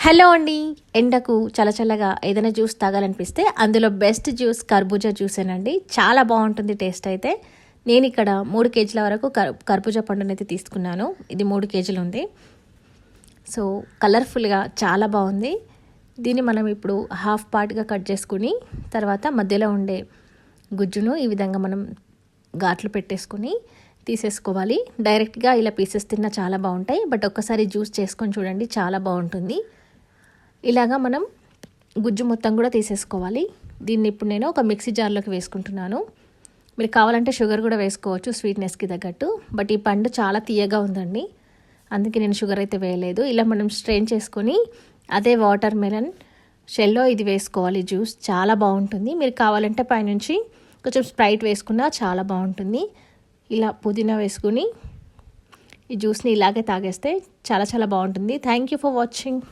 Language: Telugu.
హలో అండి. ఎండకు చల్లచల్లగా ఏదైనా జ్యూస్ తాగాలనిపిస్తే అందులో బెస్ట్ జ్యూస్ కర్బూజా జ్యూసేనండి. చాలా బాగుంటుంది టేస్ట్ అయితే. నేను ఇక్కడ 3 కేజీల వరకు కర్బూజా పండునైతే తీసుకున్నాను. ఇది 3 కేజీలు ఉంది. సో కలర్ఫుల్గా చాలా బాగుంది. దీన్ని మనం ఇప్పుడు హాఫ్ పార్ట్గా కట్ చేసుకుని తర్వాత మధ్యలో ఉండే గుజ్జును ఈ విధంగా మనం ఘాట్లు పెట్టేసుకుని తీసేసుకోవాలి. డైరెక్ట్గా ఇలా పీసెస్ తిన్నా చాలా బాగుంటాయి. బట్ ఒక్కసారి జ్యూస్ చేసుకొని చూడండి, చాలా బాగుంటుంది. ఇలాగా మనం గుజ్జు మొత్తం కూడా తీసేసుకోవాలి. దీన్ని ఇప్పుడు నేను ఒక మిక్సీ జార్లోకి వేసుకుంటున్నాను. మీరు కావాలంటే షుగర్ కూడా వేసుకోవచ్చు స్వీట్నెస్కి తగ్గట్టు. బట్ ఈ పండు చాలా తీయగా ఉందండి, అందుకే నేను షుగర్ అయితే వేయలేదు. ఇలా మనం స్ట్రెయిన్ చేసుకొని అదే వాటర్ మెలన్ షెల్లో ఇది వేసుకోవాలి. జ్యూస్ చాలా బాగుంటుంది. మీరు కావాలంటే పైనుంచి కొంచెం స్ప్రైట్ వేసుకున్నా చాలా బాగుంటుంది. ఇలా పుదీనా వేసుకుని ఈ జ్యూస్ని ఇలాగే తాగేస్తే చాలా చాలా బాగుంటుంది. Thank you for watching.